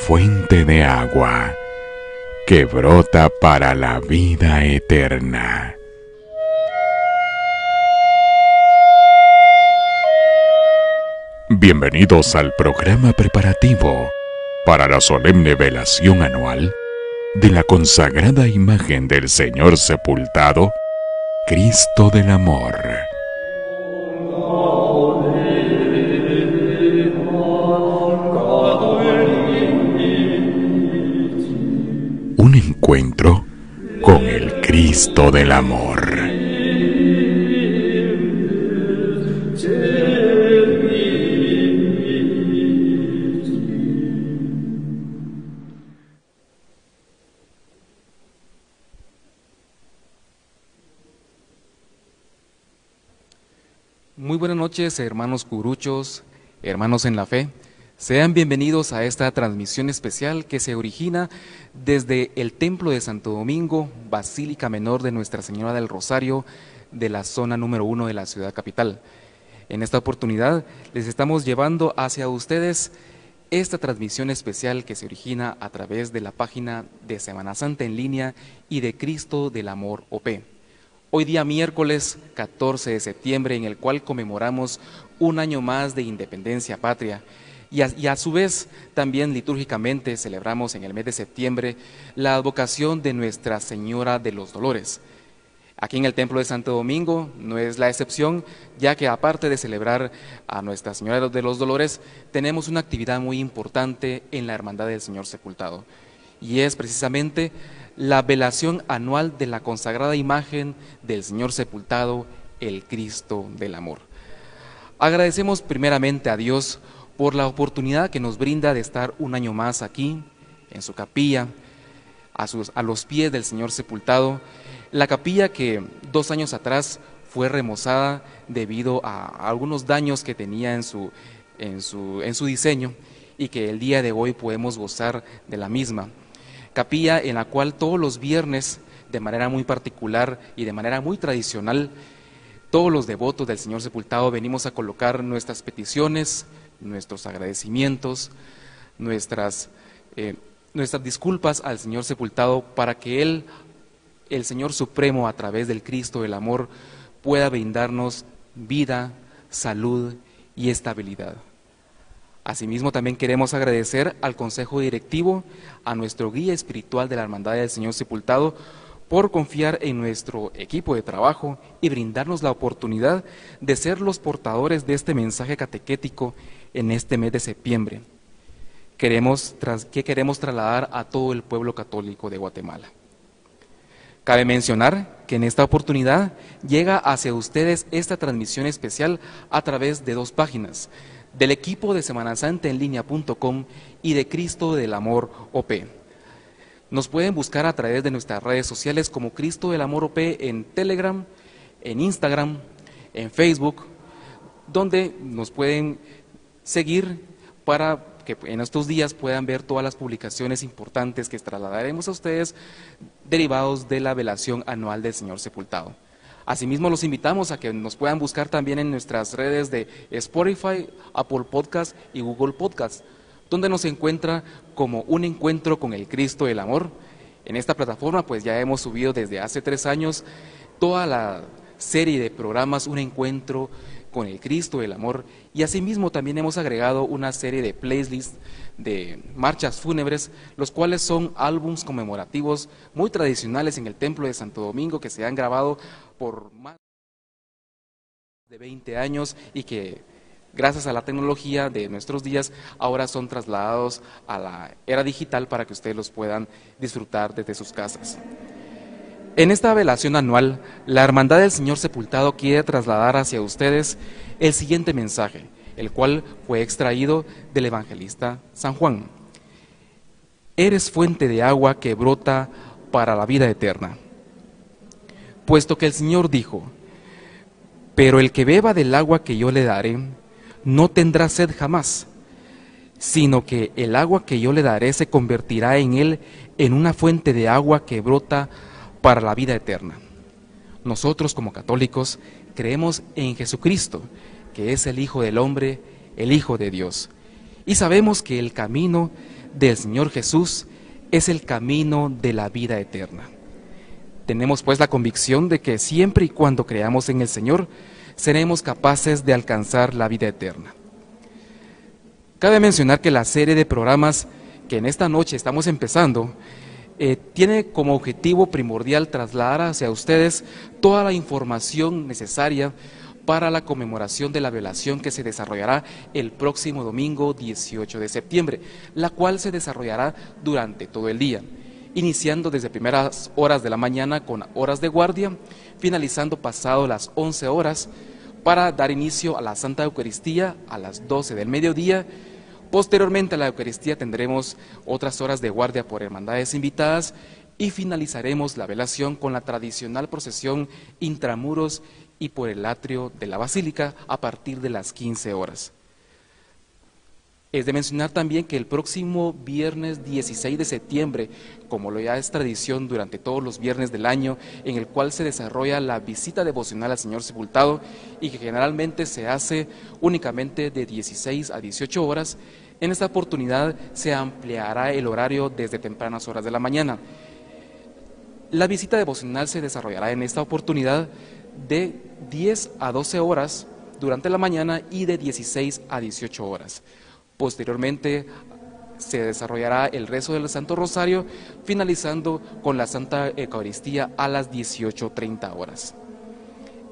fuente de agua que brota para la vida eterna. Bienvenidos al programa preparativo para la solemne velación anual de la consagrada imagen del Señor sepultado, Cristo del Amor. Un encuentro con el Cristo del Amor. Muy buenas noches, hermanos curuchos, hermanos en la fe. Sean bienvenidos a esta transmisión especial que se origina desde el Templo de Santo Domingo, Basílica Menor de Nuestra Señora del Rosario, de la zona número 1 de la ciudad capital. En esta oportunidad les estamos llevando hacia ustedes esta transmisión especial que se origina a través de la página de Semana Santa en línea y de Cristo del Amor OP. Hoy día miércoles 14 de septiembre, en el cual conmemoramos un año más de independencia patria y a su vez también litúrgicamente celebramos en el mes de septiembre la advocación de Nuestra Señora de los Dolores. Aquí en el Templo de Santo Domingo no es la excepción, ya que aparte de celebrar a Nuestra Señora de los Dolores, tenemos una actividad muy importante en la Hermandad del Señor Sepultado, y es precisamente la velación anual de la consagrada imagen del Señor sepultado, el Cristo del Amor. Agradecemos primeramente a Dios por la oportunidad que nos brinda de estar un año más aquí, en su capilla, a los pies del Señor sepultado, la capilla que 2 años atrás fue remozada debido a algunos daños que tenía en su diseño, y que el día de hoy podemos gozar de la misma. Capilla en la cual todos los viernes, de manera muy particular y de manera muy tradicional, todos los devotos del Señor sepultado venimos a colocar nuestras peticiones, nuestros agradecimientos, nuestras disculpas al Señor sepultado, para que Él, el Señor Supremo, a través del Cristo del Amor, pueda brindarnos vida, salud y estabilidad. Asimismo, también queremos agradecer al Consejo Directivo, a nuestro guía espiritual de la Hermandad del Señor Sepultado, por confiar en nuestro equipo de trabajo y brindarnos la oportunidad de ser los portadores de este mensaje catequético en este mes de septiembre, que queremos trasladar a todo el pueblo católico de Guatemala. Cabe mencionar que en esta oportunidad llega hacia ustedes esta transmisión especial a través de 2 páginas, del equipo de semanasantaenlinea.com y de Cristo del Amor OP. Nos pueden buscar a través de nuestras redes sociales como Cristo del Amor OP en Telegram, en Instagram, en Facebook, donde nos pueden seguir para que en estos días puedan ver todas las publicaciones importantes que trasladaremos a ustedes derivados de la velación anual del Señor Sepultado. Asimismo, los invitamos a que nos puedan buscar también en nuestras redes de Spotify, Apple Podcast y Google Podcast, donde nos encuentra como Un Encuentro con el Cristo del Amor. En esta plataforma pues ya hemos subido desde hace 3 años toda la serie de programas Un Encuentro con el Cristo del Amor, y asimismo también hemos agregado una serie de playlists de marchas fúnebres, los cuales son álbums conmemorativos muy tradicionales en el Templo de Santo Domingo, que se han grabado por más de 20 años y que gracias a la tecnología de nuestros días ahora son trasladados a la era digital para que ustedes los puedan disfrutar desde sus casas. En esta velación anual, la Hermandad del Señor Sepultado quiere trasladar hacia ustedes el siguiente mensaje, el cual fue extraído del evangelista San Juan. Eres fuente de agua que brota para la vida eterna. Puesto que el Señor dijo, pero el que beba del agua que yo le daré, no tendrá sed jamás, sino que el agua que yo le daré se convertirá en él en una fuente de agua que brota para la vida eterna. Nosotros como católicos creemos en Jesucristo, que es el Hijo del Hombre, el Hijo de Dios, y sabemos que el camino del Señor Jesús es el camino de la vida eterna. Tenemos pues la convicción de que siempre y cuando creamos en el Señor, seremos capaces de alcanzar la vida eterna. Cabe mencionar que la serie de programas que en esta noche estamos empezando tiene como objetivo primordial trasladar hacia ustedes toda la información necesaria para la conmemoración de la velación que se desarrollará el próximo domingo 18 de septiembre, la cual se desarrollará durante todo el día, iniciando desde primeras horas de la mañana con horas de guardia, finalizando pasado las 11 horas para dar inicio a la Santa Eucaristía a las 12 del mediodía. Posteriormente a la Eucaristía tendremos otras horas de guardia por hermandades invitadas y finalizaremos la velación con la tradicional procesión intramuros y por el atrio de la Basílica a partir de las 15 horas. Es de mencionar también que el próximo viernes 16 de septiembre, como lo ya es tradición durante todos los viernes del año, en el cual se desarrolla la visita devocional al Señor Sepultado y que generalmente se hace únicamente de 16 a 18 horas, en esta oportunidad se ampliará el horario desde tempranas horas de la mañana. La visita devocional se desarrollará en esta oportunidad de 10 a 12 horas durante la mañana y de 16 a 18 horas. Posteriormente se desarrollará el rezo del Santo Rosario, finalizando con la Santa Eucaristía a las 18:30 horas.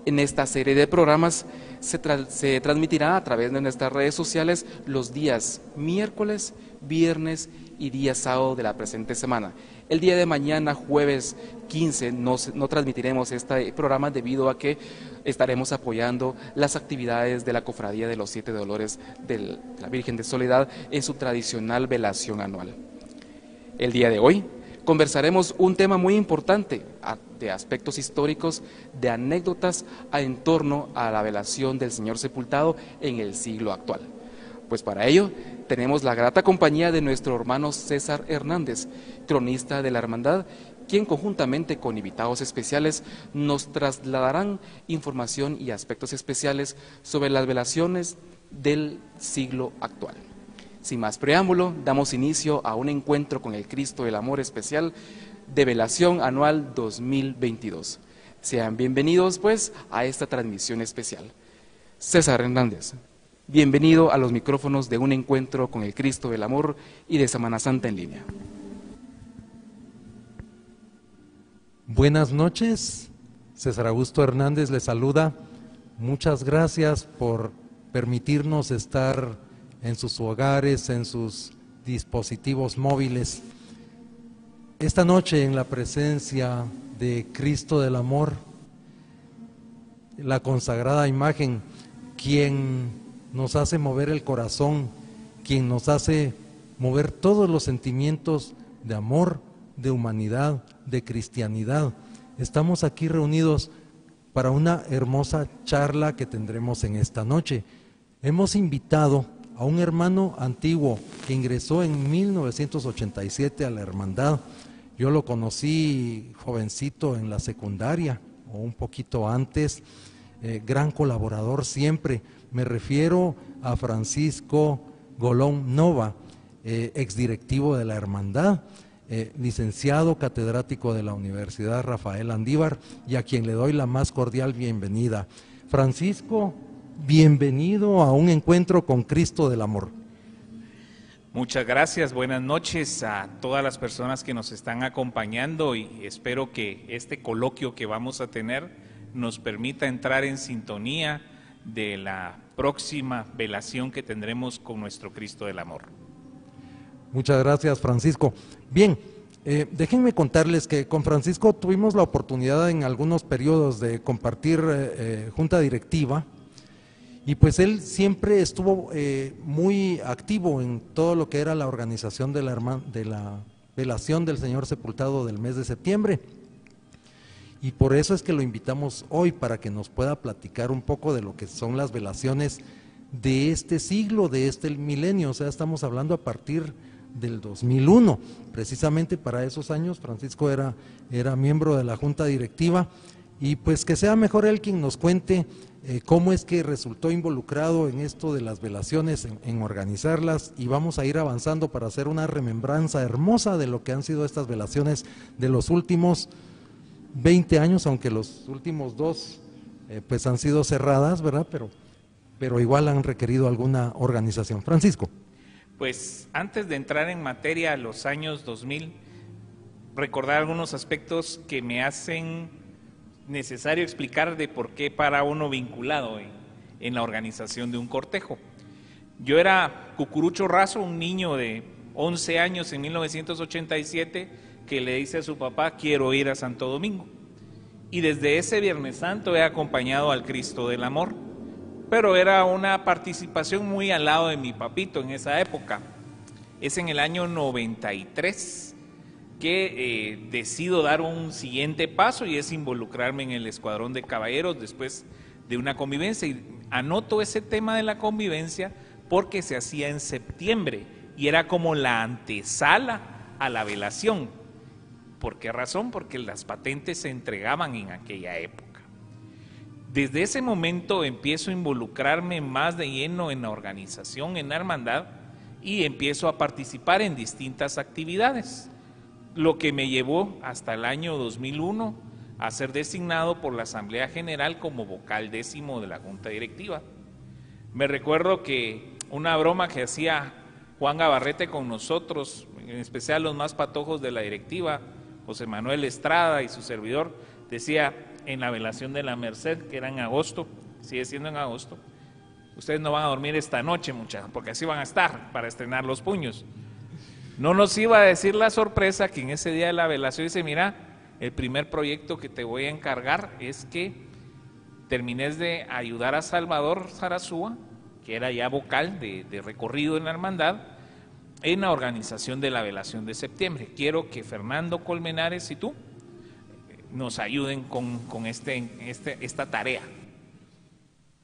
En esta serie de programas se transmitirá a través de nuestras redes sociales los días miércoles, viernes y día sábado de la presente semana. El día de mañana, jueves 15, no transmitiremos este programa debido a que estaremos apoyando las actividades de la Cofradía de los Siete Dolores de la Virgen de Soledad en su tradicional velación anual. El día de hoy conversaremos un tema muy importante de aspectos históricos, de anécdotas en torno a la velación del Señor Sepultado en el siglo actual. Pues para ello tenemos la grata compañía de nuestro hermano César Hernández, cronista de la Hermandad, quien conjuntamente con invitados especiales nos trasladarán información y aspectos especiales sobre las velaciones del siglo actual. Sin más preámbulo, damos inicio a un encuentro con el Cristo del Amor especial de Velación Anual 2022. Sean bienvenidos pues a esta transmisión especial. César Hernández, bienvenido a los micrófonos de un encuentro con el Cristo del Amor y de Semana Santa en línea. Buenas noches, César Augusto Hernández le saluda. Muchas gracias por permitirnos estar en sus hogares, en sus dispositivos móviles. Esta noche en la presencia de Cristo del Amor, la consagrada imagen, quien nos hace mover el corazón, quien nos hace mover todos los sentimientos de amor, de humanidad, de cristianidad. Estamos aquí reunidos para una hermosa charla que tendremos en esta noche. Hemos invitado a un hermano antiguo que ingresó en 1987 a la hermandad. Yo lo conocí jovencito en la secundaria o un poquito antes, gran colaborador siempre. Me refiero a Francisco Golón Nova, exdirectivo de la hermandad, licenciado catedrático de la Universidad Rafael Andívar, y a quien le doy la más cordial bienvenida. Francisco, bienvenido a un encuentro con Cristo del Amor. Muchas gracias, buenas noches a todas las personas que nos están acompañando y espero que este coloquio que vamos a tener nos permita entrar en sintonía de la próxima velación que tendremos con nuestro Cristo del Amor. Muchas gracias, Francisco. Bien, déjenme contarles que con Francisco tuvimos la oportunidad en algunos periodos de compartir junta directiva, y pues él siempre estuvo muy activo en todo lo que era la organización de la velación del Señor Sepultado del mes de septiembre. Y por eso es que lo invitamos hoy, para que nos pueda platicar un poco de lo que son las velaciones de este siglo, de este milenio. O sea, estamos hablando a partir del 2001. Precisamente para esos años Francisco era miembro de la junta directiva, Y pues que sea mejor él quien nos cuente cómo es que resultó involucrado en esto de las velaciones, en organizarlas, y vamos a ir avanzando para hacer una remembranza hermosa de lo que han sido estas velaciones de los últimos 20 años, aunque los últimos 2 pues han sido cerradas, ¿verdad? Pero igual han requerido alguna organización. Francisco. Pues antes de entrar en materia, los años 2000, recordar algunos aspectos que me hacen necesario explicar de por qué para uno vinculado en la organización de un cortejo. Yo era Cucurucho Razo, un niño de 11 años en 1987 que le dice a su papá: quiero ir a Santo Domingo. Y desde ese Viernes Santo he acompañado al Cristo del Amor, pero era una participación muy al lado de mi papito en esa época. Es en el año 93 que decido dar un siguiente paso, y es involucrarme en el escuadrón de caballeros después de una convivencia. Y anoto ese tema de la convivencia porque se hacía en septiembre y era como la antesala a la velación. ¿Por qué razón? Porque las patentes se entregaban en aquella época. Desde ese momento empiezo a involucrarme más de lleno en la organización, en la hermandad, y empiezo a participar en distintas actividades, lo que me llevó hasta el año 2001 a ser designado por la Asamblea General como vocal 10º de la Junta Directiva. Me recuerdo que una broma que hacía Juan Gabarrete con nosotros, en especial los más patojos de la directiva, José Manuel Estrada y su servidor, decía en la velación de la Merced, que era en agosto, sigue siendo en agosto: ustedes no van a dormir esta noche, muchachos, porque así van a estar para estrenar los puños. No nos iba a decir la sorpresa que en ese día de la velación dice: mira, el primer proyecto que te voy a encargar es que termines de ayudar a Salvador Sarasúa, que era ya vocal de recorrido en la hermandad, en la organización de la velación de septiembre. Quiero que Fernando Colmenares y tú nos ayuden con esta tarea.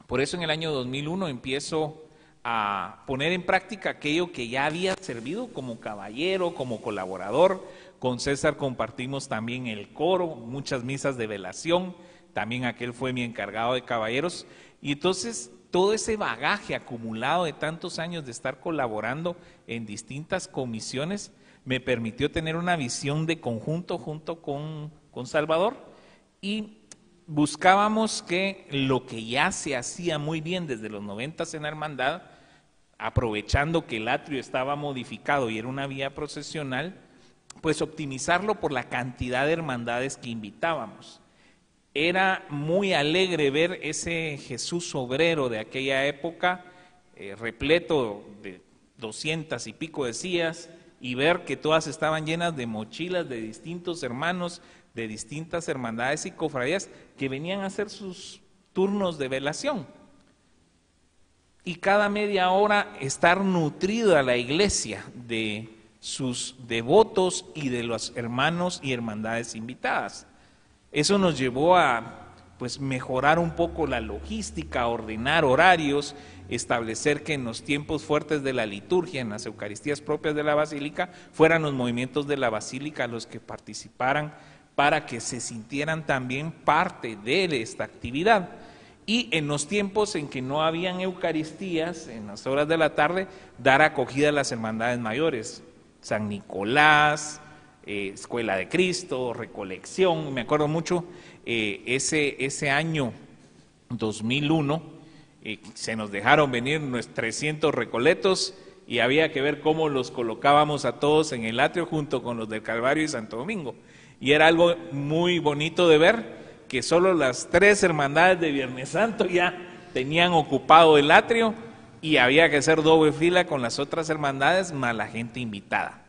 Por eso en el año 2001 empiezo a poner en práctica aquello que ya había servido como caballero, como colaborador. Con César compartimos también el coro, muchas misas de velación, también aquel fue mi encargado de caballeros. Y entonces todo ese bagaje acumulado de tantos años de estar colaborando en distintas comisiones me permitió tener una visión de conjunto junto con Salvador, y buscábamos que lo que ya se hacía muy bien desde los 90s en la hermandad, aprovechando que el atrio estaba modificado y era una vía procesional, pues optimizarlo por la cantidad de hermandades que invitábamos. Era muy alegre ver ese Jesús obrero de aquella época, repleto de 200 y pico de sillas, y ver que todas estaban llenas de mochilas de distintos hermanos, de distintas hermandades y cofradías que venían a hacer sus turnos de velación. Y cada media hora estar nutrida la iglesia de sus devotos y de los hermanos y hermandades invitadas. Eso nos llevó a pues mejorar un poco la logística, ordenar horarios, establecer que en los tiempos fuertes de la liturgia, en las Eucaristías propias de la Basílica, fueran los movimientos de la Basílica los que participaran, para que se sintieran también parte de esta actividad. Y en los tiempos en que no habían Eucaristías, en las horas de la tarde, dar acogida a las hermandades mayores, San Nicolás, Escuela de Cristo, Recolección. Me acuerdo mucho ese año 2001, se nos dejaron venir nuestros 300 recoletos y había que ver cómo los colocábamos a todos en el atrio junto con los del Calvario y Santo Domingo. Y era algo muy bonito de ver que solo las 3 hermandades de Viernes Santo ya tenían ocupado el atrio y había que hacer doble fila con las otras hermandades más la gente invitada.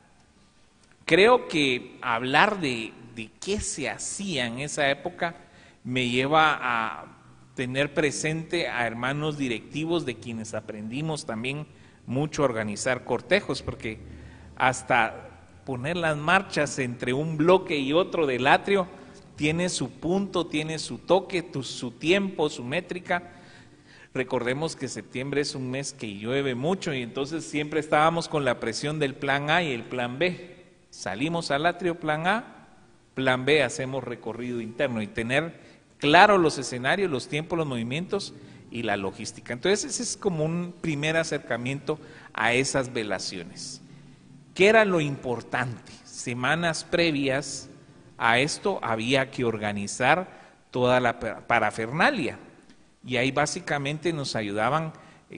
Creo que hablar de qué se hacía en esa época me lleva a tener presente a hermanos directivos de quienes aprendimos también mucho a organizar cortejos, porque hasta poner las marchas entre un bloque y otro del atrio tiene su punto, tiene su toque, su tiempo, su métrica. Recordemos que septiembre es un mes que llueve mucho y entonces siempre estábamos con la presión del plan A y el plan B. Salimos al atrio, plan A, plan B, hacemos recorrido interno, y tener claro los escenarios, los tiempos, los movimientos y la logística. Entonces ese es como un primer acercamiento a esas velaciones. ¿Qué era lo importante? Semanas previas a esto había que organizar toda la parafernalia, y ahí básicamente nos ayudaban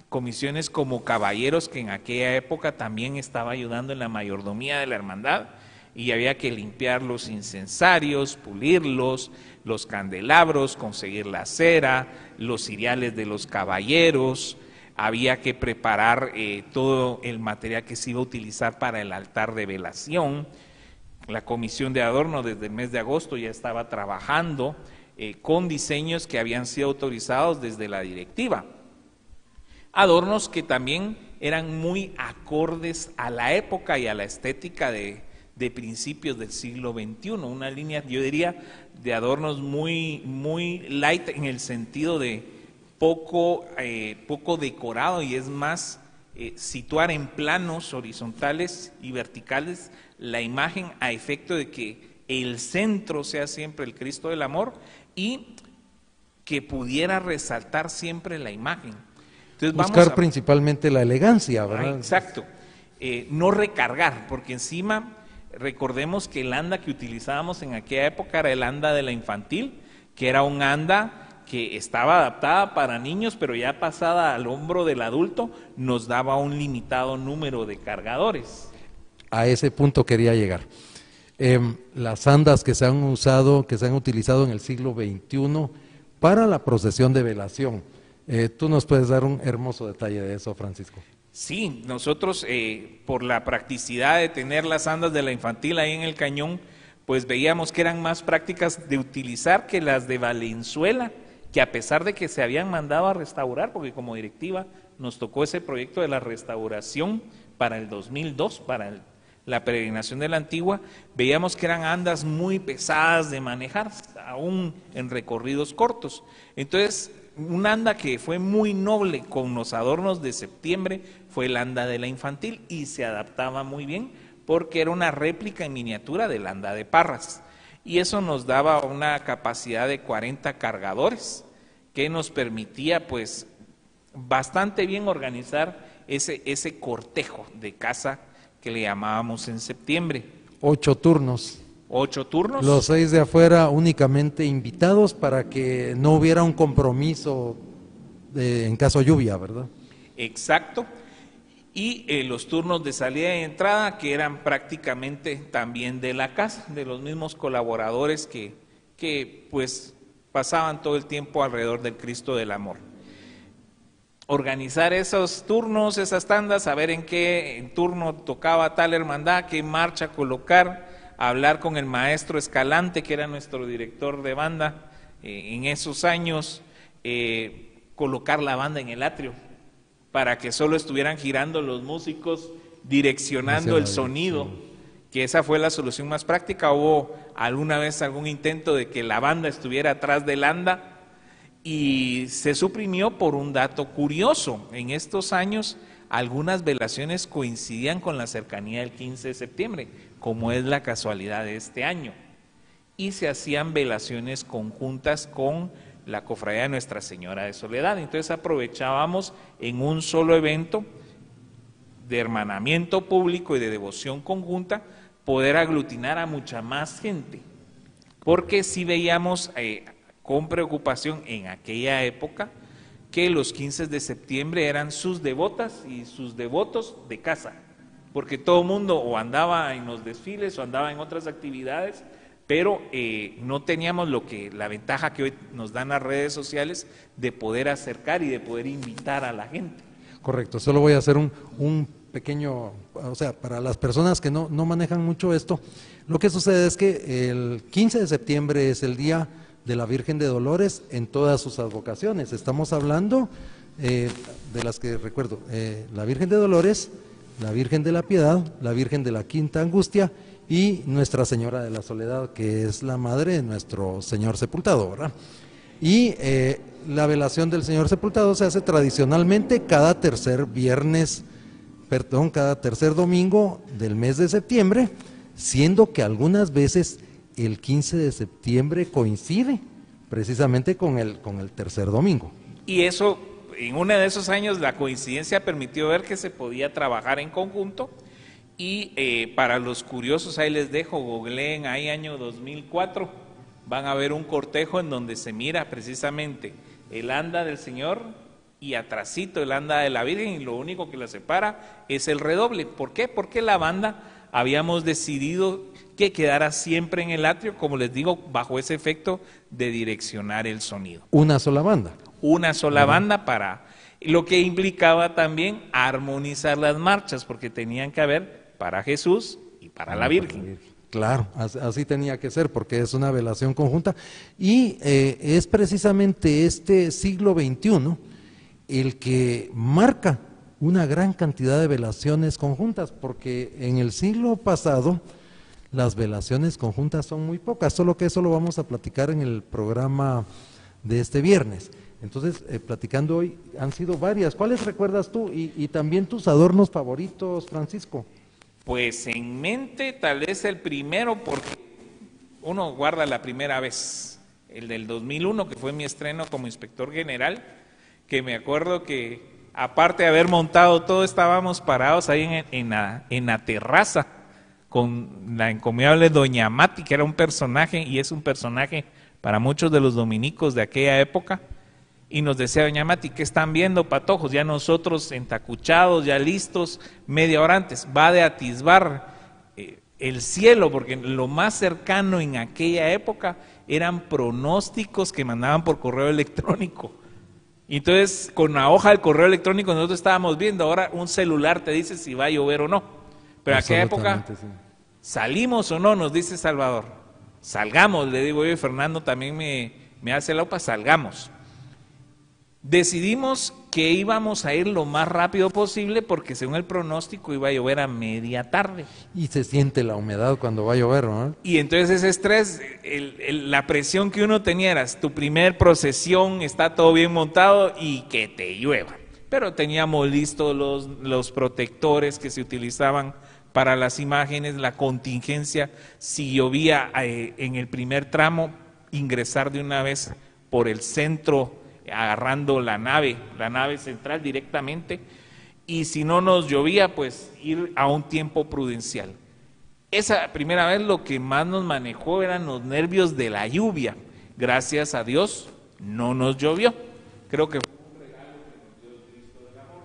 comisiones como caballeros, que en aquella época también estaba ayudando en la mayordomía de la hermandad, y había que limpiar los incensarios, pulirlos, los candelabros, conseguir la cera, los ciriales de los caballeros, había que preparar todo el material que se iba a utilizar para el altar de velación. La comisión de adorno desde el mes de agosto ya estaba trabajando con diseños que habían sido autorizados desde la directiva. Adornos que también eran muy acordes a la época y a la estética de principios del siglo XXI, una línea, yo diría, de adornos muy light, en el sentido de poco decorado, y es más situar en planos horizontales y verticales la imagen a efecto de que el centro sea siempre el Cristo del Amor y que pudiera resaltar siempre la imagen. Entonces, buscar principalmente la elegancia, ¿verdad? Exacto. No recargar, porque encima recordemos que el anda que utilizábamos en aquella época era el anda de la infantil, que era un anda que estaba adaptada para niños, pero ya pasada al hombro del adulto nos daba un limitado número de cargadores. A ese punto quería llegar. Las andas que se han usado, que se han utilizado en el siglo XXI para la procesión de velación. Tú nos puedes dar un hermoso detalle de eso, Francisco. Sí, nosotros por la practicidad de tener las andas de la infantil ahí en el cañón, pues veíamos que eran más prácticas de utilizar que las de Valenzuela, que a pesar de que se habían mandado a restaurar, porque como directiva nos tocó ese proyecto de la restauración para el 2002, para la peregrinación de la Antigua, veíamos que eran andas muy pesadas de manejar, aún en recorridos cortos. Entonces, un anda que fue muy noble con los adornos de septiembre fue el anda de la infantil, y se adaptaba muy bien porque era una réplica en miniatura del anda de Parras, y eso nos daba una capacidad de 40 cargadores que nos permitía pues bastante bien organizar ese cortejo de casa que le llamábamos en septiembre. 8 turnos. 8 turnos. Los 6 de afuera únicamente invitados para que no hubiera un compromiso en caso de lluvia, ¿verdad? Exacto. Y los turnos de salida y entrada, que eran prácticamente también de la casa, de los mismos colaboradores que pues pasaban todo el tiempo alrededor del Cristo del Amor. Organizar esos turnos, esas tandas, saber en qué turno tocaba tal hermandad, qué marcha colocar, hablar con el maestro Escalante, que era nuestro director de banda en esos años, colocar la banda en el atrio, para que solo estuvieran girando los músicos, direccionando el sonido, que esa fue la solución más práctica. Hubo alguna vez algún intento de que la banda estuviera atrás del anda, y se suprimió por un dato curioso. En estos años algunas velaciones coincidían con la cercanía del 15 de septiembre, como es la casualidad de este año, y se hacían velaciones conjuntas con la Cofradía de Nuestra Señora de Soledad. Entonces aprovechábamos en un solo evento de hermanamiento público y de devoción conjunta poder aglutinar a mucha más gente, porque si veíamos con preocupación en aquella época que los 15 de septiembre eran sus devotas y sus devotos de casa, porque todo el mundo o andaba en los desfiles o andaba en otras actividades, pero no teníamos la ventaja que hoy nos dan las redes sociales de poder acercar y de poder invitar a la gente. Correcto, solo voy a hacer un pequeño, o sea, para las personas que no manejan mucho esto, lo que sucede es que el 15 de septiembre es el día de la Virgen de Dolores en todas sus advocaciones. Estamos hablando de las que recuerdo, la Virgen de Dolores, la Virgen de la Piedad, la Virgen de la Quinta Angustia y Nuestra Señora de la Soledad, que es la madre de nuestro Señor sepultado, ¿verdad? Y la velación del Señor sepultado se hace tradicionalmente cada tercer domingo del mes de septiembre, siendo que algunas veces el 15 de septiembre coincide precisamente con el tercer domingo. Y eso, en uno de esos años, la coincidencia permitió ver que se podía trabajar en conjunto. Y para los curiosos, ahí les dejo, googleen ahí año 2004, van a ver un cortejo en donde se mira precisamente el anda del Señor y atrasito el anda de la Virgen, y lo único que la separa es el redoble. ¿Por qué? Porque la banda habíamos decidido que quedara siempre en el atrio, como les digo, bajo ese efecto de direccionar el sonido. Una sola banda. Una sola banda, para lo que implicaba también armonizar las marchas, porque tenían que haber para Jesús y para la Virgen. Claro, así tenía que ser, porque es una velación conjunta, y es precisamente este siglo XXI el que marca una gran cantidad de velaciones conjuntas, porque en el siglo pasado las velaciones conjuntas son muy pocas, solo que eso lo vamos a platicar en el programa de este viernes. Entonces, platicando hoy, han sido varias. ¿Cuáles recuerdas tú? Y también tus adornos favoritos, Francisco. Pues en mente tal vez el primero, porque uno guarda la primera vez, el del 2001, que fue mi estreno como inspector general, que me acuerdo que aparte de haber montado todo, estábamos parados ahí en la terraza con la encomiable Doña Mati, que era un personaje, y es un personaje para muchos de los dominicos de aquella época, y nos decía Doña Mati: ¿qué están viendo, patojos? Ya nosotros entacuchados, ya listos, media hora antes, va de atisbar el cielo, porque lo más cercano en aquella época eran pronósticos que mandaban por correo electrónico. Y entonces, con la hoja del correo electrónico nosotros estábamos viendo. Ahora un celular te dice si va a llover o no. Pero en aquella época, sí. ¿Salimos o no? Nos dice Salvador. Salgamos, le digo yo, y Fernando también me hace la OPA, salgamos. Decidimos que íbamos a ir lo más rápido posible, porque según el pronóstico iba a llover a media tarde. Y se siente la humedad cuando va a llover, ¿no? Y entonces ese estrés, la presión que uno tenía era tu primer procesión, está todo bien montado y que te llueva. Pero teníamos listos los protectores que se utilizaban para las imágenes, la contingencia, si llovía en el primer tramo, ingresar de una vez por el centro, agarrando la nave central directamente, y si no nos llovía, pues ir a un tiempo prudencial. Esa primera vez lo que más nos manejó eran los nervios de la lluvia. Gracias a Dios no nos llovió. Creo que fue un regalo que nos dio el Cristo del amor.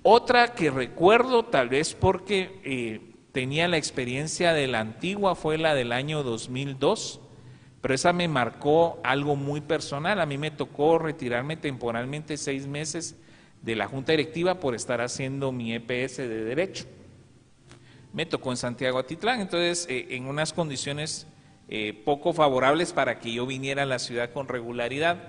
Otra que recuerdo, tal vez porque tenía la experiencia de la antigua, fue la del año 2002. Pero esa me marcó algo muy personal. A mí me tocó retirarme temporalmente 6 meses de la Junta Directiva por estar haciendo mi EPS de Derecho. Me tocó en Santiago Atitlán, entonces en unas condiciones poco favorables para que yo viniera a la ciudad con regularidad.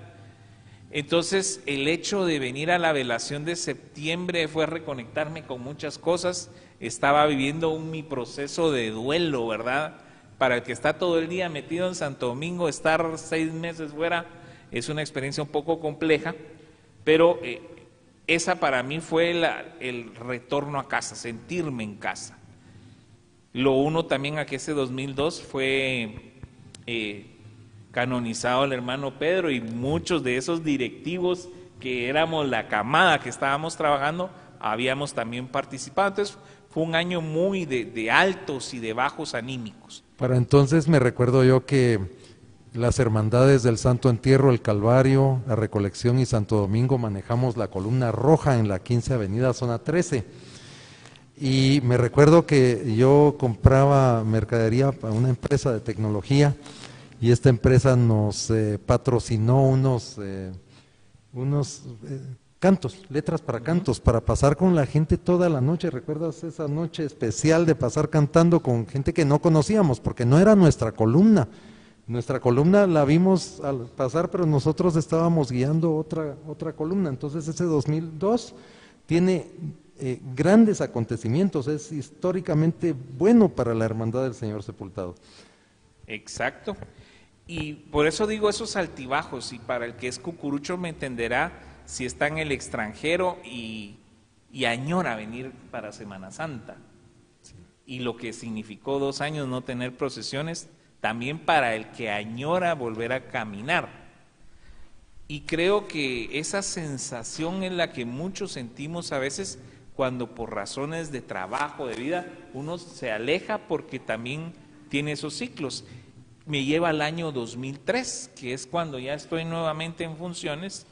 Entonces el hecho de venir a la velación de septiembre fue reconectarme con muchas cosas. Estaba viviendo mi proceso de duelo, ¿verdad? Para el que está todo el día metido en Santo Domingo, estar 6 meses fuera es una experiencia un poco compleja, pero esa para mí fue el retorno a casa, sentirme en casa. Lo uno también a que ese 2002 fue canonizado el hermano Pedro, y muchos de esos directivos que éramos la camada que estábamos trabajando, habíamos también participado. Entonces fue un año muy de altos y de bajos anímicos. Para entonces me recuerdo yo que las hermandades del Santo Entierro, el Calvario, la Recolección y Santo Domingo manejamos la columna roja en la 15 Avenida, zona 13. Y me recuerdo que yo compraba mercadería para una empresa de tecnología, y esta empresa nos patrocinó unos cantos, letras para cantos, para pasar con la gente toda la noche. ¿Recuerdas esa noche especial de pasar cantando con gente que no conocíamos? Porque no era nuestra columna. Nuestra columna la vimos al pasar, pero nosotros estábamos guiando otra columna. Entonces ese 2002 tiene grandes acontecimientos, es históricamente bueno para la Hermandad del Señor Sepultado. Exacto. Y por eso digo esos altibajos, y para el que es cucurucho me entenderá si está en el extranjero y añora venir para Semana Santa. Sí. Y lo que significó 2 años no tener procesiones, también para el que añora volver a caminar. Y creo que esa sensación es la que muchos sentimos a veces cuando por razones de trabajo, de vida, uno se aleja porque también tiene esos ciclos. Me lleva al año 2003, que es cuando ya estoy nuevamente en funciones,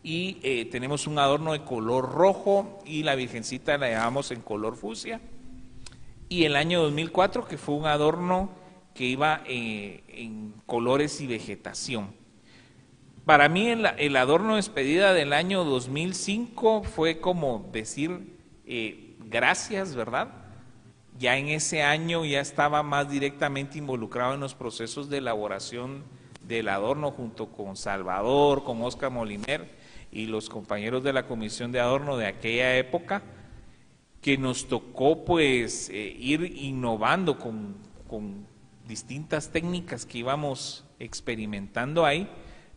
y tenemos un adorno de color rojo y la Virgencita la llevamos en color fucsia. Y el año 2004, que fue un adorno que iba en colores y vegetación. Para mí el adorno de despedida del año 2005 fue como decir gracias, ¿verdad? Ya en ese año ya estaba más directamente involucrado en los procesos de elaboración del adorno junto con Salvador, con Oscar Moliner y los compañeros de la comisión de adorno de aquella época, que nos tocó pues ir innovando con distintas técnicas que íbamos experimentando ahí,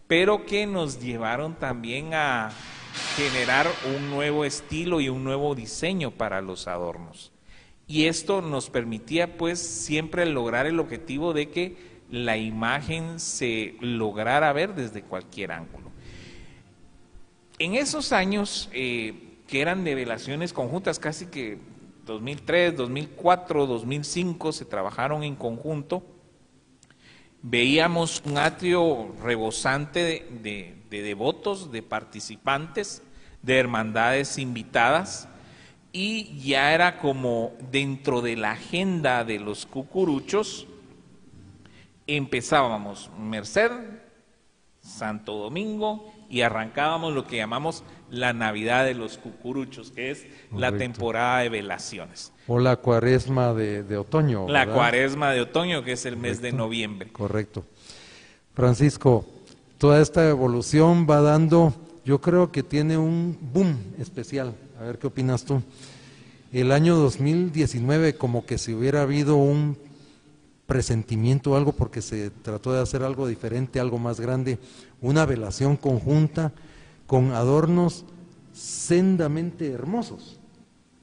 pero que nos llevaron también a generar un nuevo estilo y un nuevo diseño para los adornos. Y esto nos permitía pues siempre lograr el objetivo de que la imagen se lograra ver desde cualquier ángulo. En esos años que eran de velaciones conjuntas, casi que 2003, 2004, 2005 se trabajaron en conjunto, veíamos un atrio rebosante de devotos, de participantes, de hermandades invitadas, y ya era como dentro de la agenda de los cucuruchos, empezábamos Merced, Santo Domingo, y arrancábamos lo que llamamos la Navidad de los cucuruchos, que es la temporada de velaciones. O la cuaresma de otoño. La ¿verdad? cuaresma de otoño, que es el mes de noviembre. Correcto. Francisco, toda esta evolución va dando, yo creo que tiene un boom especial. A ver qué opinas tú. El año 2019 como que si hubiera habido un presentimiento o algo, porque se trató de hacer algo diferente, algo más grande, una velación conjunta con adornos sendamente hermosos,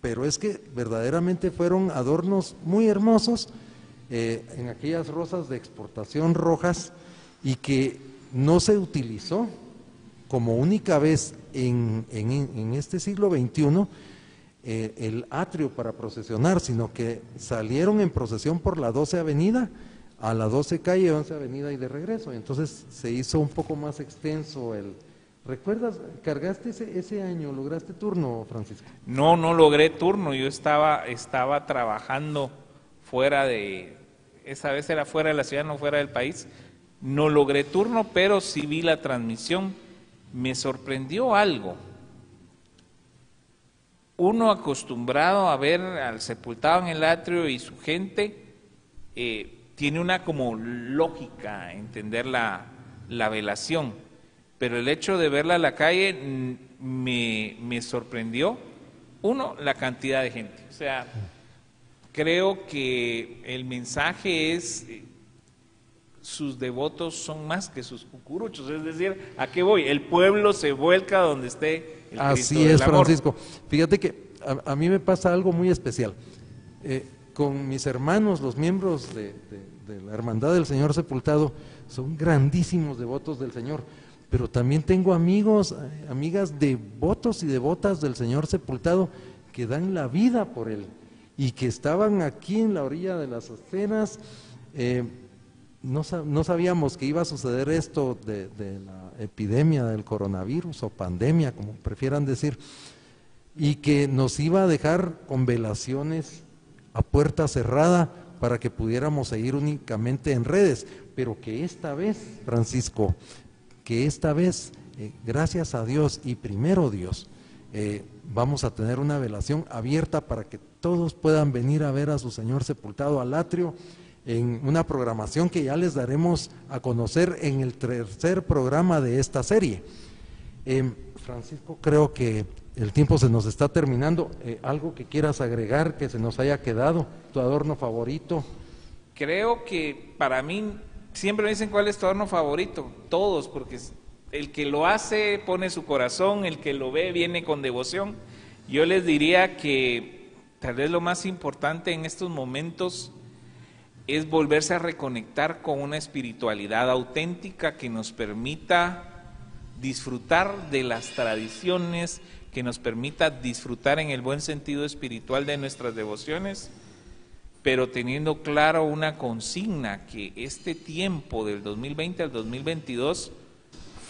pero es que verdaderamente fueron adornos muy hermosos en aquellas rosas de exportación rojas, y que no se utilizó como única vez en este siglo XXI el atrio para procesionar, sino que salieron en procesión por la 12 Avenida, a la 12 Calle, 11 Avenida y de regreso. Entonces se hizo un poco más extenso el... ¿Recuerdas? ¿Cargaste ese año? ¿Lograste turno, Francisco? No logré turno, yo estaba trabajando fuera de... Esa vez era fuera de la ciudad, no fuera del país. No logré turno, pero sí vi la transmisión. Me sorprendió algo. Uno acostumbrado a ver al sepultado en el atrio y su gente, tiene una como lógica entender la velación, pero el hecho de verla a la calle me sorprendió. Uno, la cantidad de gente. O sea, creo que el mensaje es... sus devotos son más que sus cucuruchos, es decir, ¿a qué voy? El pueblo se vuelca donde esté el Cristo Así del es, amor. Francisco. Fíjate que a mí me pasa algo muy especial. Con mis hermanos, los miembros de la Hermandad del Señor Sepultado, son grandísimos devotos del Señor, pero también tengo amigos, amigas devotos y devotas del Señor Sepultado que dan la vida por Él, y que estaban aquí en la orilla de las aceras. No sabíamos que iba a suceder esto de la epidemia del coronavirus, o pandemia, como prefieran decir, y que nos iba a dejar con velaciones a puerta cerrada para que pudiéramos seguir únicamente en redes, pero que esta vez, Francisco, gracias a Dios y primero Dios, vamos a tener una velación abierta para que todos puedan venir a ver a su Señor sepultado al atrio, en una programación que ya les daremos a conocer en el tercer programa de esta serie. Francisco, creo que el tiempo se nos está terminando. ¿Algo que quieras agregar, que se nos haya quedado? ¿Tu adorno favorito? Creo que para mí, siempre me dicen cuál es tu adorno favorito, todos, porque el que lo hace pone su corazón, el que lo ve viene con devoción. Yo les diría que tal vez lo más importante en estos momentos es volverse a reconectar con una espiritualidad auténtica que nos permita disfrutar de las tradiciones, que nos permita disfrutar en el buen sentido espiritual de nuestras devociones, pero teniendo claro una consigna, que este tiempo del 2020 al 2022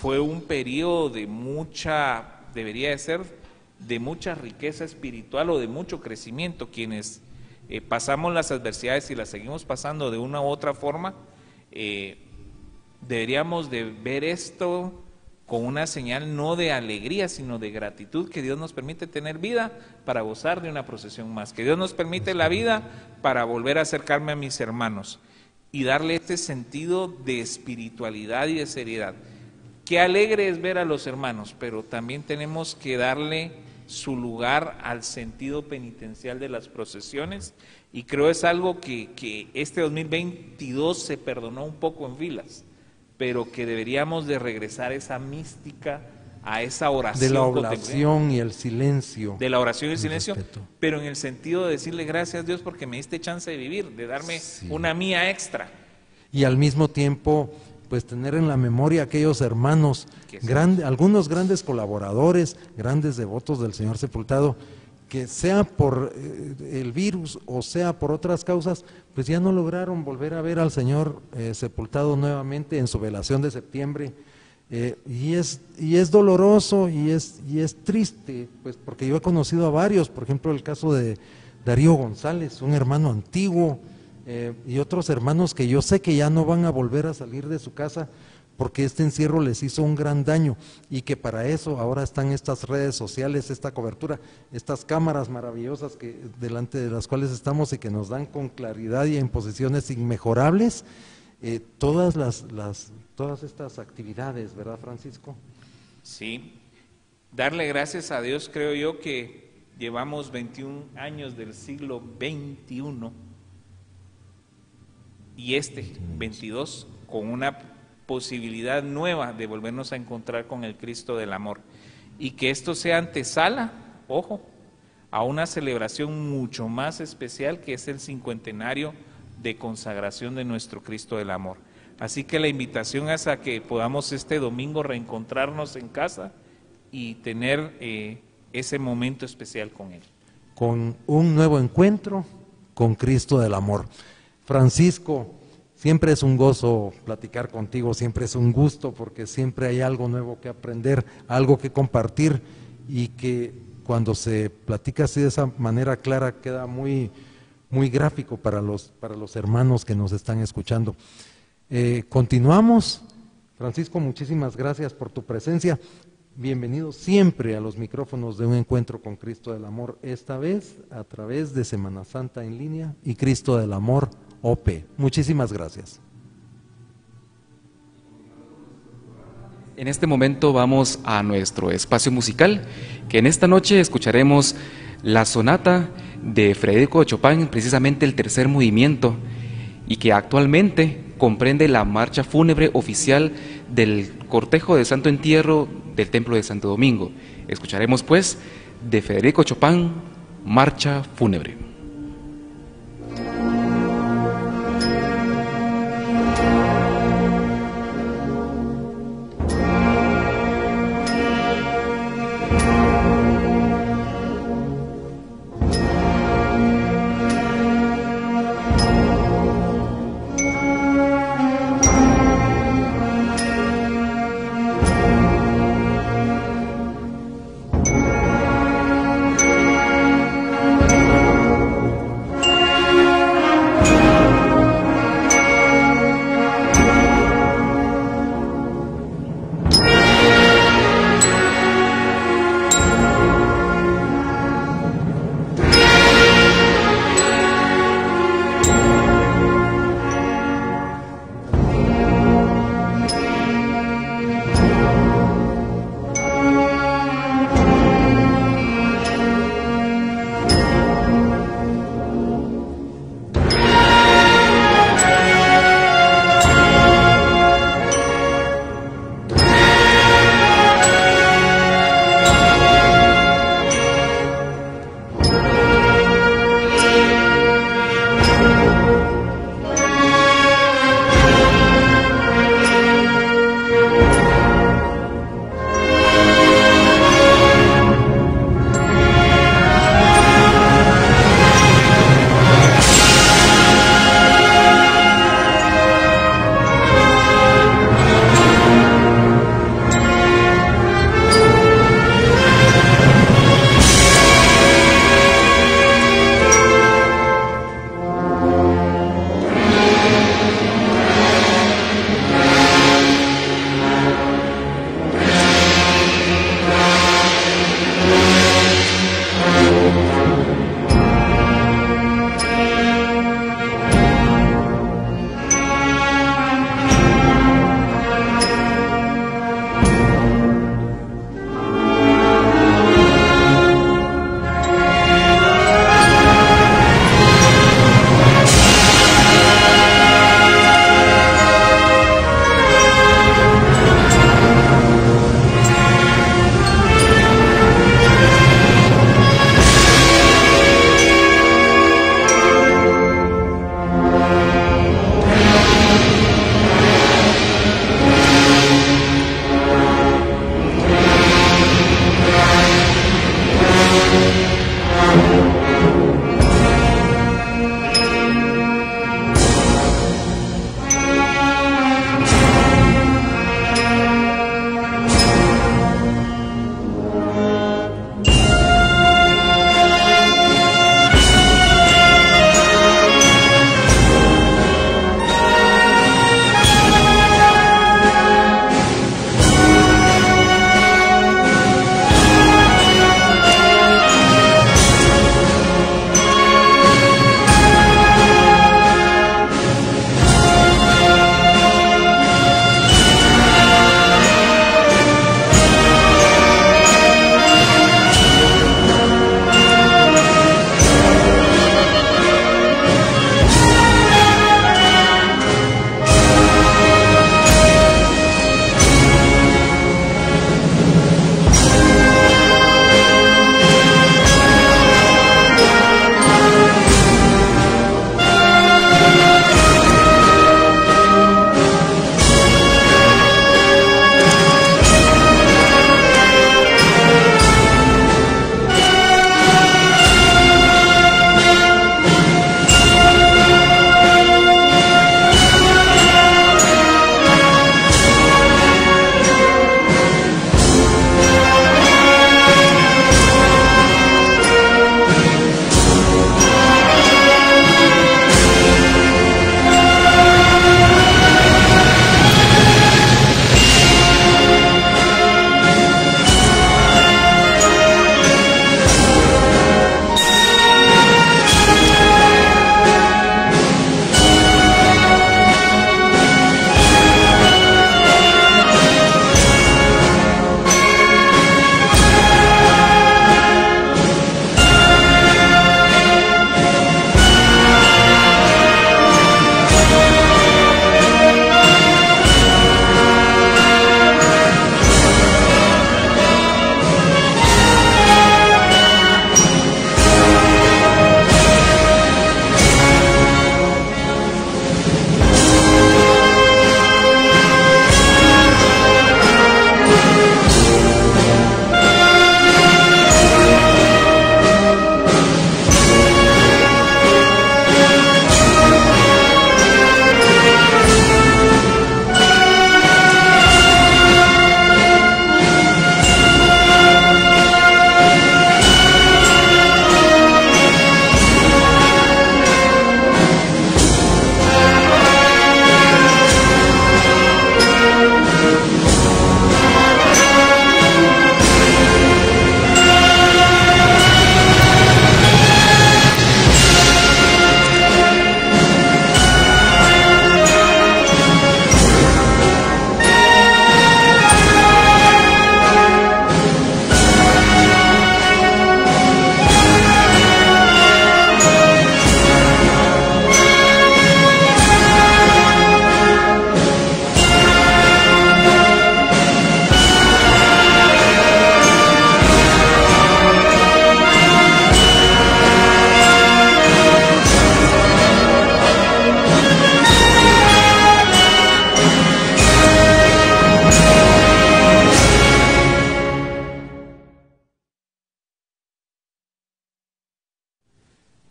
fue un periodo de debería de ser de mucha riqueza espiritual o de mucho crecimiento. Quienes pasamos las adversidades y las seguimos pasando de una u otra forma, deberíamos de ver esto con una señal no de alegría, sino de gratitud, que Dios nos permite tener vida para gozar de una procesión más, que Dios nos permite la vida para volver a acercarme a mis hermanos y darle este sentido de espiritualidad y de seriedad. Qué alegre es ver a los hermanos, pero también tenemos que darle su lugar al sentido penitencial de las procesiones, y creo es algo que este 2022 se perdonó un poco en filas, pero que deberíamos de regresar esa mística, a esa oración. De la oración y el silencio. De la oración y el silencio, respeto. pero en el sentido de decirle gracias Dios porque me diste chance de vivir, de darme una mía extra. Y al mismo tiempo, pues tener en la memoria aquellos hermanos, algunos grandes colaboradores, grandes devotos del Señor sepultado, que sea por el virus o sea por otras causas, pues ya no lograron volver a ver al Señor sepultado nuevamente en su velación de septiembre, y es doloroso y es triste, pues porque yo he conocido a varios, por ejemplo el caso de Darío González, un hermano antiguo, y otros hermanos que yo sé que ya no van a volver a salir de su casa porque este encierro les hizo un gran daño, y que para eso ahora están estas redes sociales, esta cobertura, estas cámaras maravillosas delante de las cuales estamos y que nos dan con claridad y en posiciones inmejorables todas estas actividades, ¿verdad, Francisco? Sí, darle gracias a Dios, creo yo que llevamos 21 años del siglo XXI y 22 con una posibilidad nueva de volvernos a encontrar con el Cristo del amor, y que esto sea antesala, ojo, a una celebración mucho más especial, que es el 50º de consagración de nuestro Cristo del amor. Así que la invitación es a que podamos este domingo reencontrarnos en casa y tener ese momento especial con Él. Con un nuevo encuentro con Cristo del amor. Francisco, siempre es un gozo platicar contigo, siempre es un gusto, porque siempre hay algo nuevo que aprender, algo que compartir, y que cuando se platica así de esa manera clara queda muy, muy gráfico para los hermanos que nos están escuchando. Continuamos. Francisco, muchísimas gracias por tu presencia. Bienvenido siempre a los micrófonos de Un Encuentro con Cristo del Amor, esta vez a través de Semana Santa en línea y Cristo del Amor OP. Muchísimas gracias. En este momento vamos a nuestro espacio musical, que en esta noche escucharemos la sonata de Federico Chopin, precisamente el tercer movimiento, y que actualmente comprende la marcha fúnebre oficial del cortejo de Santo Entierro del Templo de Santo Domingo. Escucharemos pues de Federico Chopin, Marcha Fúnebre.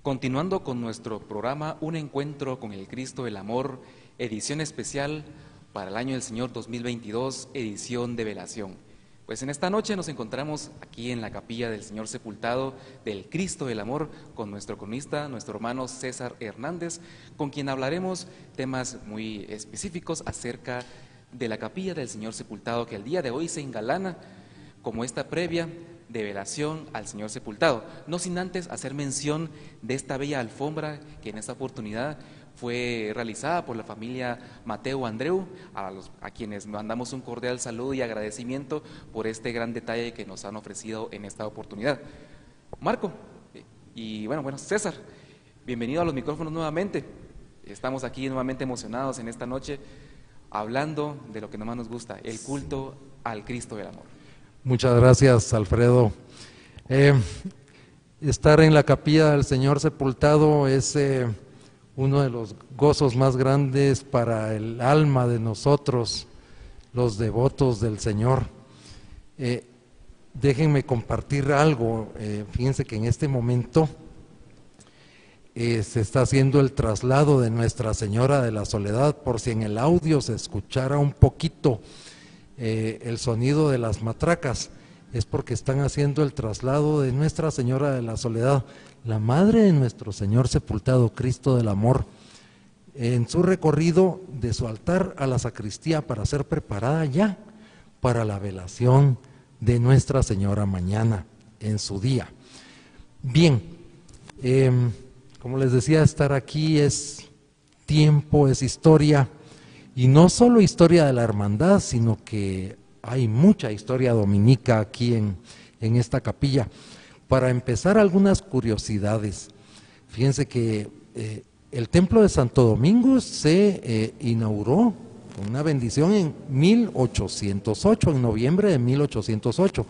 Continuando con nuestro programa Un Encuentro con el Cristo del Amor, edición especial para el año del Señor 2022, edición de velación. Pues en esta noche nos encontramos aquí en la capilla del Señor Sepultado del Cristo del Amor con nuestro cronista, nuestro hermano César Hernández, con quien hablaremos temas muy específicos acerca de la capilla del Señor Sepultado, que el día de hoy se engalana como esta previa de velación al Señor Sepultado, no sin antes hacer mención de esta bella alfombra que en esta oportunidad fue realizada por la familia Mateo Andreu, a quienes mandamos un cordial saludo y agradecimiento por este gran detalle que nos han ofrecido en esta oportunidad. Marco, y bueno, César, bienvenido a los micrófonos nuevamente. Estamos aquí nuevamente emocionados en esta noche, hablando de lo que más nos gusta, el culto al Cristo del Amor. Muchas gracias, Alfredo. Estar en la capilla del Señor Sepultado es uno de los gozos más grandes para el alma de nosotros, los devotos del Señor. Déjenme compartir algo. Fíjense que en este momento se está haciendo el traslado de Nuestra Señora de la Soledad, por si en el audio se escuchara un poquito el sonido de las matracas, es porque están haciendo el traslado de Nuestra Señora de la Soledad, la madre de nuestro Señor Sepultado, Cristo del Amor, en su recorrido de su altar a la sacristía para ser preparada ya para la velación de Nuestra Señora mañana, en su día. Bien, como les decía, estar aquí es tiempo, es historia. Y no solo historia de la hermandad, sino que hay mucha historia dominica aquí en esta capilla. Para empezar, algunas curiosidades. Fíjense que el templo de Santo Domingo se inauguró con una bendición en 1808, en noviembre de 1808.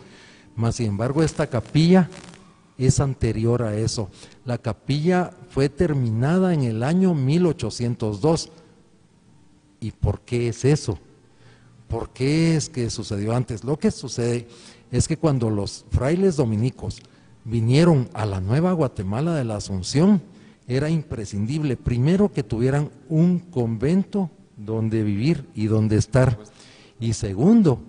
Mas, sin embargo, esta capilla es anterior a eso. La capilla fue terminada en el año 1802. ¿Y por qué es eso? ¿Por qué es que sucedió antes? Lo que sucede es que cuando los frailes dominicos vinieron a la Nueva Guatemala de la Asunción, era imprescindible, primero, que tuvieran un convento donde vivir y donde estar, y segundo,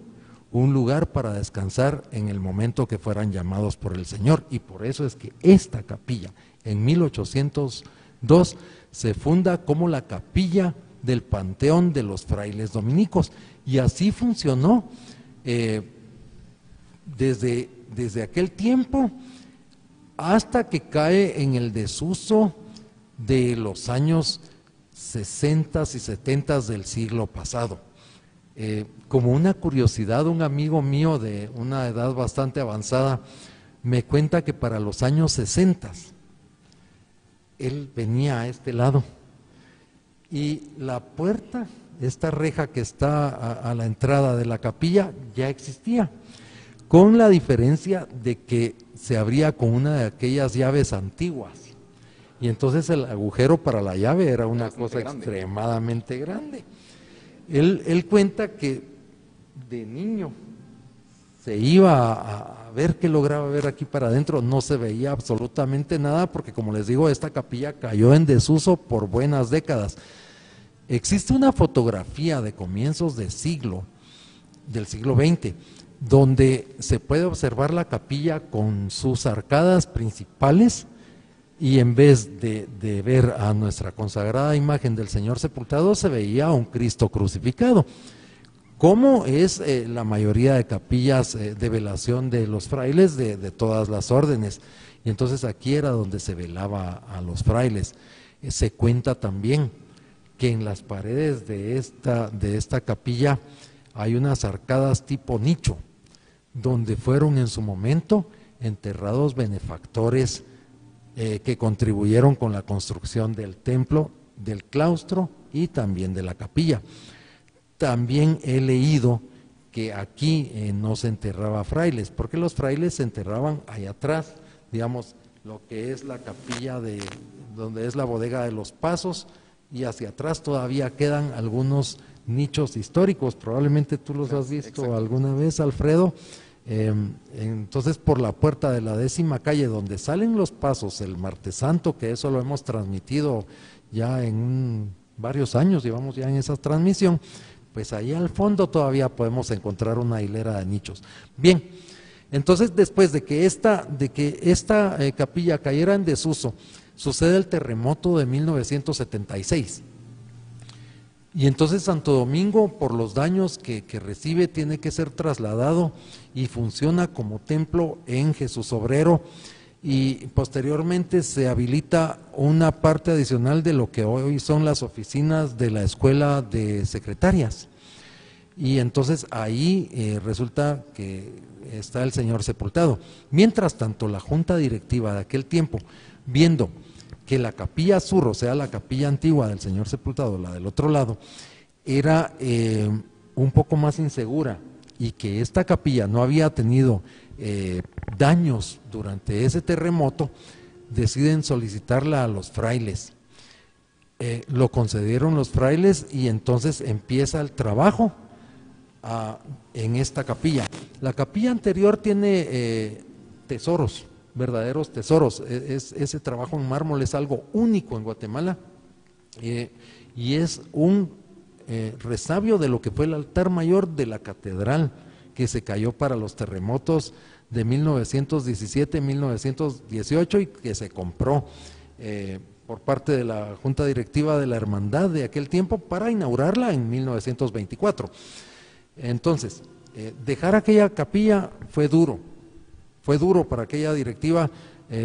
un lugar para descansar en el momento que fueran llamados por el Señor. Y por eso es que esta capilla, en 1802, se funda como la capilla del Panteón de los Frailes Dominicos, y así funcionó desde aquel tiempo hasta que cae en el desuso de los años 60 y 70 del siglo pasado. Como una curiosidad, un amigo mío de una edad bastante avanzada me cuenta que para los años 60 él venía a este lado y la puerta, esta reja que está a la entrada de la capilla, ya existía, con la diferencia de que se abría con una de aquellas llaves antiguas, y entonces el agujero para la llave era una cosa extremadamente grande. Él cuenta que de niño se iba a ver qué lograba ver aquí para adentro, no se veía absolutamente nada, porque, como les digo, esta capilla cayó en desuso por buenas décadas. Existe una fotografía de comienzos del siglo XX, donde se puede observar la capilla con sus arcadas principales, y en vez de ver a nuestra consagrada imagen del Señor Sepultado, se veía a un Cristo crucificado, como es la mayoría de capillas de velación de los frailes de todas las órdenes. Y entonces aquí era donde se velaba a los frailes. Se cuenta también que en las paredes de esta capilla hay unas arcadas tipo nicho, donde fueron en su momento enterrados benefactores que contribuyeron con la construcción del templo, del claustro y también de la capilla. También he leído que aquí no se enterraba frailes, porque los frailes se enterraban allá atrás, digamos, lo que es la capilla donde es la bodega de los Pasos, y hacia atrás todavía quedan algunos nichos históricos, probablemente tú los has visto alguna vez, Alfredo, Entonces, por la puerta de la 10ª calle, donde salen los pasos, el Martes Santo, que eso lo hemos transmitido ya en varios años, llevamos ya en esa transmisión, pues ahí al fondo todavía podemos encontrar una hilera de nichos. Bien, entonces después de que esta capilla cayera en desuso, sucede el terremoto de 1976. Y entonces Santo Domingo, por los daños que recibe, tiene que ser trasladado y funciona como templo en Jesús Obrero, y posteriormente se habilita una parte adicional de lo que hoy son las oficinas de la Escuela de Secretarias. Y entonces ahí resulta que está el Señor sepultado. Mientras tanto, la junta directiva de aquel tiempo, viendo que la capilla sur, o sea, la capilla antigua del Señor sepultado, la del otro lado, era un poco más insegura, y que esta capilla no había tenido daños durante ese terremoto, deciden solicitarla a los frailes. Lo concedieron los frailes, y entonces empieza el trabajo en esta capilla. La capilla anterior tiene tesoros, verdaderos tesoros. Ese trabajo en mármol es algo único en Guatemala, y es un resabio de lo que fue el altar mayor de la catedral, que se cayó para los terremotos de 1917, 1918, y que se compró por parte de la junta directiva de la hermandad de aquel tiempo para inaugurarla en 1924. Entonces, dejar aquella capilla fue duro para aquella directiva,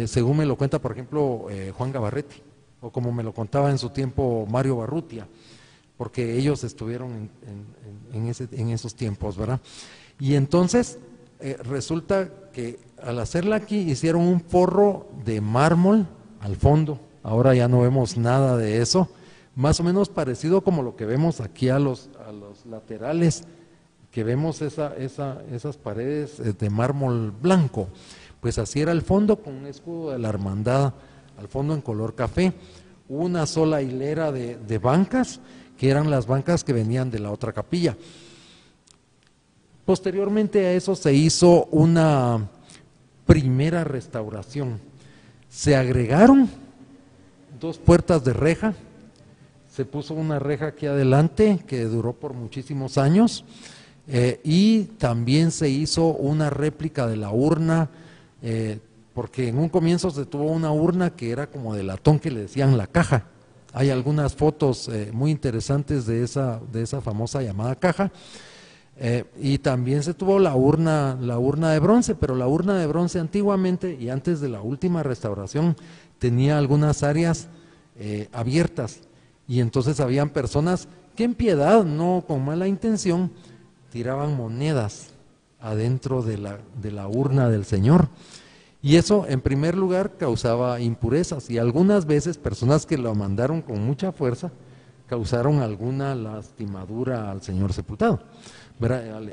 según me lo cuenta, por ejemplo, Juan Gabarretti, o como me lo contaba en su tiempo Mario Barrutia, porque ellos estuvieron en esos tiempos, ¿verdad? Y entonces resulta que al hacerla aquí hicieron un forro de mármol al fondo. Ahora ya no vemos nada de eso, más o menos parecido como lo que vemos aquí a los laterales, que vemos esas paredes de mármol blanco. Pues así era el fondo, con un escudo de la hermandad al fondo en color café, una sola hilera de bancas, que eran las bancas que venían de la otra capilla. Posteriormente a eso se hizo una primera restauración. Se agregaron 2 puertas de reja, se puso una reja aquí adelante que duró por muchísimos años, y también se hizo una réplica de la urna, porque en un comienzo se tuvo una urna que era como de latón, que le decían la caja. Hay algunas fotos muy interesantes de esa famosa llamada caja. Y también se tuvo la urna de bronce, pero la urna de bronce antiguamente y antes de la última restauración tenía algunas áreas abiertas, y entonces habían personas que en piedad, no con mala intención, tiraban monedas adentro de la urna del Señor, y eso en primer lugar causaba impurezas, y algunas veces personas que lo mandaron con mucha fuerza causaron alguna lastimadura al Señor sepultado,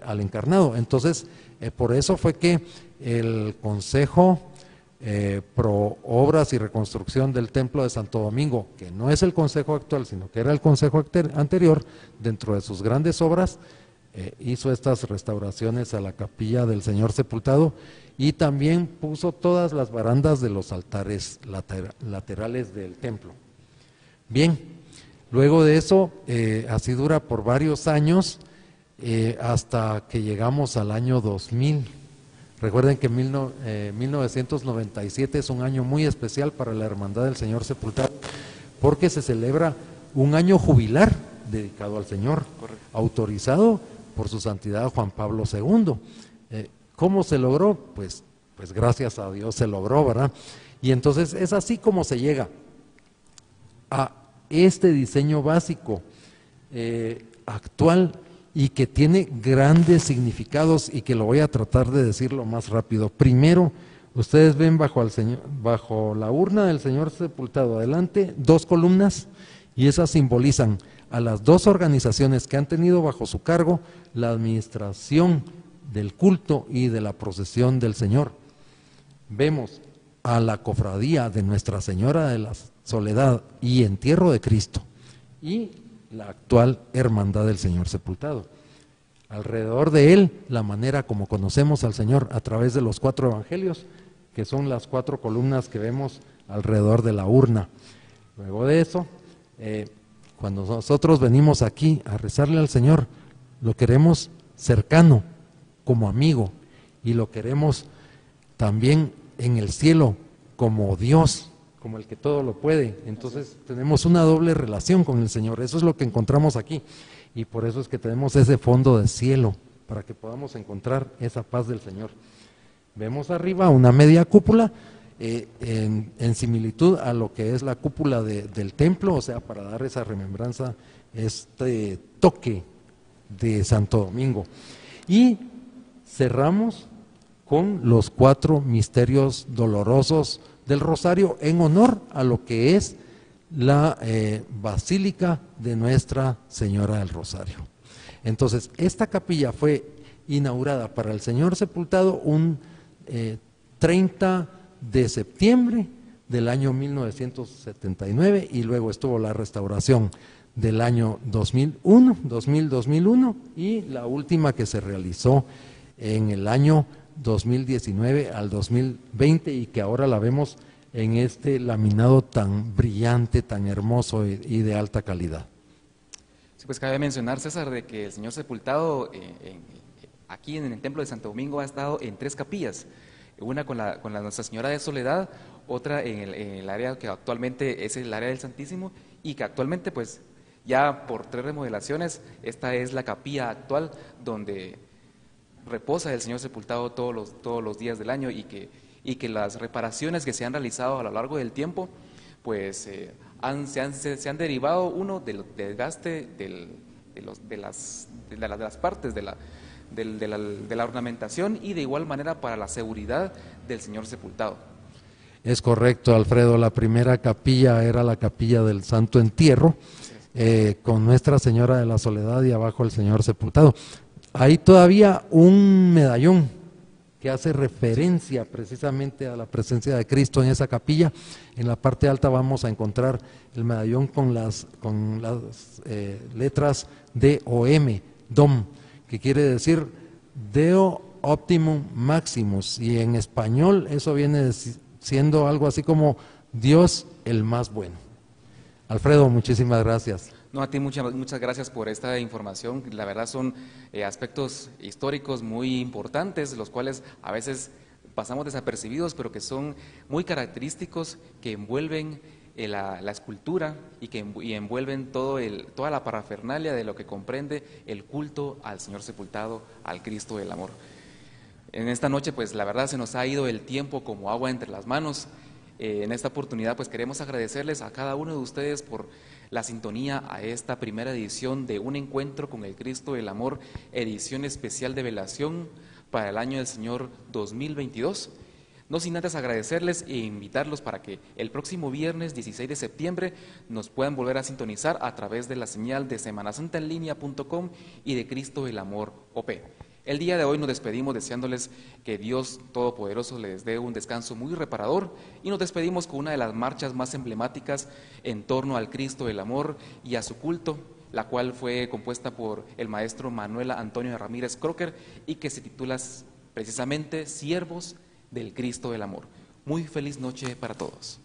al encarnado. Entonces, por eso fue que el Consejo Pro Obras y Reconstrucción del Templo de Santo Domingo, que no es el consejo actual, sino que era el consejo anterior, dentro de sus grandes obras, hizo estas restauraciones a la capilla del Señor sepultado, y también puso todas las barandas de los altares laterales del templo. Bien, luego de eso, así dura por varios años, hasta que llegamos al año 2000. Recuerden que 1997 es un año muy especial para la Hermandad del Señor Sepultado, porque se celebra un año jubilar dedicado al Señor, autorizado por su santidad Juan Pablo II. ¿Cómo se logró? Pues gracias a Dios se logró, ¿verdad? Y entonces es así como se llega a este diseño básico actual, y que tiene grandes significados, y que lo voy a tratar de decirlo más rápido. Primero, ustedes ven bajo la urna del Señor sepultado adelante 2 columnas, y esas simbolizan a las 2 organizaciones que han tenido bajo su cargo la administración del culto y de la procesión del Señor. Vemos a la cofradía de Nuestra Señora de la Soledad y Entierro de Cristo, y la actual Hermandad del Señor Sepultado. Alrededor de él, la manera como conocemos al Señor a través de los 4 evangelios, que son las 4 columnas que vemos alrededor de la urna. Luego de eso, cuando nosotros venimos aquí a rezarle al Señor, lo queremos cercano, como amigo, y lo queremos también en el cielo como Dios, como el que todo lo puede. Entonces tenemos una doble relación con el Señor. Eso es lo que encontramos aquí, y por eso es que tenemos ese fondo de cielo, para que podamos encontrar esa paz del Señor. Vemos arriba una media cúpula, en similitud a lo que es la cúpula del templo, o sea, para dar esa remembranza, este toque de Santo Domingo. Y cerramos con los 4 misterios dolorosos del Rosario, en honor a lo que es la Basílica de Nuestra Señora del Rosario. Entonces, esta capilla fue inaugurada para el Señor sepultado un 30 de septiembre del año 1979, y luego estuvo la restauración del año 2001 y la última que se realizó en el año 2019 al 2020, y que ahora la vemos en este laminado tan brillante, tan hermoso y de alta calidad. Sí, pues cabe mencionar, César, de que el Señor sepultado aquí en el Templo de Santo Domingo ha estado en 3 capillas, una con la Nuestra Señora de Soledad, otra en el área que actualmente es el área del Santísimo, y que actualmente pues ya por 3 remodelaciones, esta es la capilla actual donde reposa el Señor sepultado todos los días del año, y que las reparaciones que se han realizado a lo largo del tiempo pues se han derivado, uno, del desgaste de las partes de la ornamentación, y de igual manera para la seguridad del Señor sepultado. Es correcto, Alfredo. La primera capilla era la capilla del Santo Entierro, con Nuestra Señora de la Soledad y abajo el Señor sepultado. Hay todavía un medallón que hace referencia precisamente a la presencia de Cristo en esa capilla. En la parte alta vamos a encontrar el medallón con las letras D-O-M, DOM, que quiere decir Deo Optimum Maximus, y en español eso viene siendo algo así como Dios el más bueno. Alfredo, muchísimas gracias. No, a ti muchas gracias por esta información. La verdad son aspectos históricos muy importantes, los cuales a veces pasamos desapercibidos, pero que son muy característicos, que envuelven la escultura y que envuelven toda la parafernalia de lo que comprende el culto al Señor sepultado, al Cristo del amor. En esta noche, pues la verdad se nos ha ido el tiempo como agua entre las manos. En esta oportunidad, pues queremos agradecerles a cada uno de ustedes por la sintonía a esta primera edición de Un Encuentro con el Cristo del Amor, edición especial de velación para el año del Señor 2022. No sin antes agradecerles e invitarlos para que el próximo viernes 16 de septiembre nos puedan volver a sintonizar a través de la señal de semanasantaenlinea.com y de Cristo el Amor OP. El día de hoy nos despedimos deseándoles que Dios Todopoderoso les dé un descanso muy reparador, y nos despedimos con una de las marchas más emblemáticas en torno al Cristo del Amor y a su culto, la cual fue compuesta por el maestro Manuel Antonio Ramírez Crocker y que se titula precisamente Siervos del Cristo del Amor. Muy feliz noche para todos.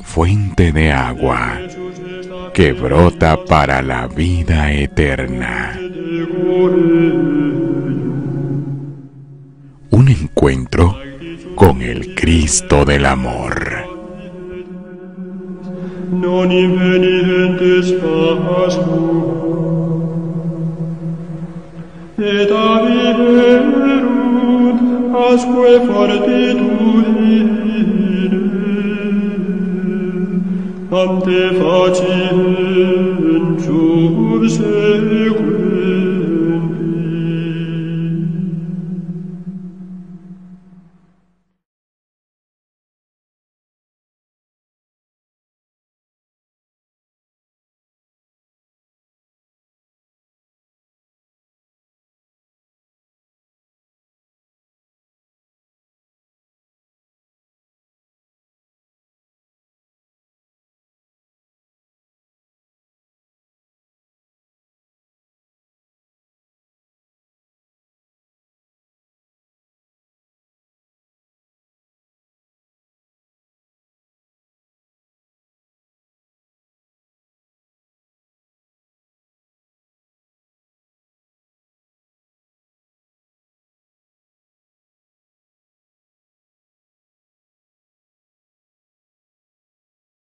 fuente de agua que brota para la vida eterna. Un encuentro con el Cristo del amor. Non invenient pastor et aviverunt asque fortitudine ante faciem subsequent